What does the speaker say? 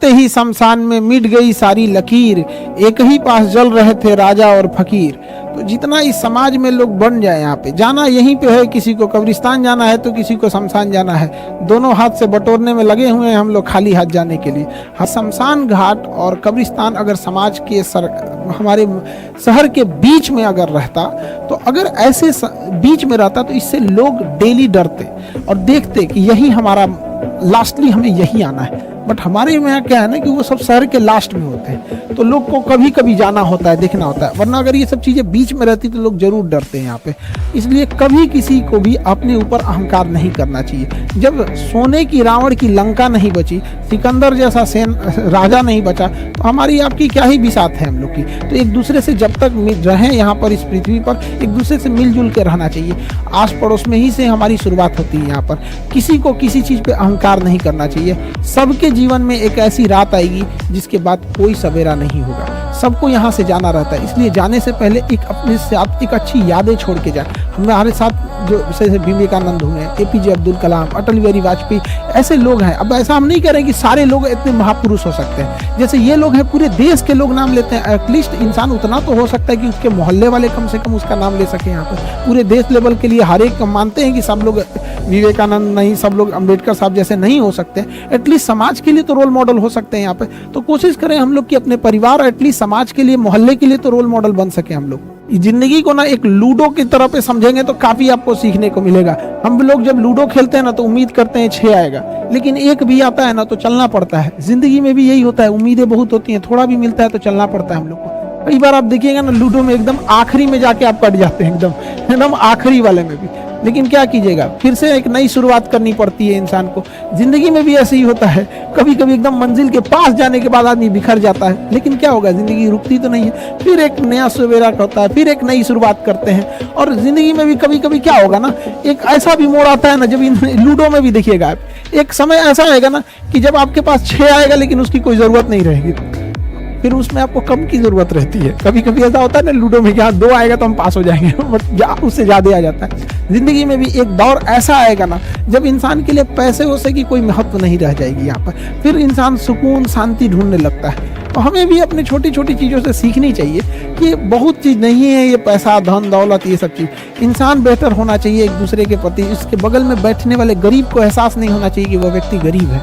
उतरते ही शमशान में मिट गई सारी लकीर, एक ही पास जल रहे थे राजा और फकीर। तो जितना इस समाज में लोग बन जाए, यहाँ पे जाना यहीं पे है, किसी को कब्रिस्तान जाना है तो किसी को शमशान जाना है, दोनों हाथ से बटोरने में लगे हुए हैं हम लोग खाली हाथ जाने के लिए। शमशान घाट और कब्रिस्तान अगर समाज के हमारे शहर के बीच में अगर रहता, तो अगर ऐसे बीच में रहता तो इससे लोग डेली डरते और देखते कि यही हमारा लास्टली हमें यही आना है। बट हमारे यहाँ क्या है ना कि वो सब शहर के लास्ट में होते हैं, तो लोग को कभी कभी जाना होता है, देखना होता है, वरना अगर ये सब चीज़ें बीच में रहती तो लोग जरूर डरते हैं यहाँ पे। इसलिए कभी किसी को भी अपने ऊपर अहंकार नहीं करना चाहिए। जब सोने की रावण की लंका नहीं बची, सिकंदर जैसा राजा नहीं बचा, तो हमारी आपकी क्या ही बिसात है हम लोग की। तो एक दूसरे से जब तक रहें यहाँ पर इस पृथ्वी पर, एक दूसरे से मिलजुल के रहना चाहिए। आस पड़ोस में ही से हमारी शुरुआत होती है यहाँ पर। किसी को किसी चीज़ पे अहंकार नहीं करना चाहिए। सबके जीवन में एक ऐसी रात आएगी जिसके बाद कोई सवेरा नहीं होगा। सबको यहाँ से जाना रहता है, इसलिए जाने से पहले एक अपने साथ एक अच्छी यादें छोड़ के जाए। हमारे साथ जो जैसे विवेकानंद हुए, एपीजे अब्दुल कलाम, अटल बिहारी वाजपेयी, ऐसे लोग हैं। अब ऐसा हम नहीं कह रहे कि सारे लोग इतने महापुरुष हो सकते हैं, जैसे ये लोग हैं पूरे देश के लोग नाम लेते हैं। एटलीस्ट इंसान उतना तो हो सकता है कि उसके मोहल्ले वाले कम से कम उसका नाम ले सके। यहाँ पर पूरे देश लेवल के लिए हर एक मानते हैं कि सब लोग विवेकानंद नहीं, सब लोग अम्बेडकर साहब जैसे नहीं हो सकते, एटलीस्ट समाज के लिए तो रोल मॉडल हो सकते हैं यहाँ पे। तो कोशिश करें हम लोग कि अपने परिवार, एटलीस्ट समाज के लिए, मोहल्ले के लिए तो रोल मॉडल बन सके हम लोग। जिंदगी को ना एक लूडो की तरह पे समझेंगे तो काफी आपको सीखने को मिलेगा। हम लोग जब लूडो खेलते हैं ना तो उम्मीद करते हैं 6 आएगा, लेकिन 1 भी आता है ना तो चलना पड़ता है। जिंदगी में भी यही होता है, उम्मीदें बहुत होती हैं, थोड़ा भी मिलता है तो चलना पड़ता है हम लोग को। कई बार आप देखिएगा ना लूडो में एकदम आखिरी में जाके आप कट जाते हैं, एकदम आखिरी वाले में भी। लेकिन क्या कीजिएगा, फिर से एक नई शुरुआत करनी पड़ती है इंसान को। जिंदगी में भी ऐसे ही होता है, कभी कभी एकदम मंजिल के पास जाने के बाद आदमी बिखर जाता है, लेकिन क्या होगा, जिंदगी रुकती तो नहीं है। फिर एक नया सवेरा होता है, फिर एक नई शुरुआत करते हैं। और जिंदगी में भी कभी कभी क्या होगा ना, एक ऐसा भी मोड़ आता है ना, जब लूडो में भी देखिएगा आप, एक समय ऐसा आएगा ना कि जब आपके पास 6 आएगा लेकिन उसकी कोई जरूरत नहीं रहेगी, फिर उसमें आपको कम की जरूरत रहती है। कभी कभी ऐसा होता है ना लूडो में, क्या 2 आएगा तो हम पास हो जाएंगे, बट उससे ज्यादा आ जाता है। जिंदगी में भी एक दौर ऐसा आएगा ना जब इंसान के लिए पैसे वैसे की कोई महत्व नहीं रह जाएगी यहाँ पर, फिर इंसान सुकून शांति ढूंढने लगता है। तो हमें भी अपनी छोटी छोटी चीज़ों से सीखनी चाहिए कि बहुत चीज़ नहीं है ये पैसा, धन दौलत, ये सब चीज़। इंसान बेहतर होना चाहिए एक दूसरे के प्रति। इसके बगल में बैठने वाले गरीब को एहसास नहीं होना चाहिए कि वो व्यक्ति गरीब है।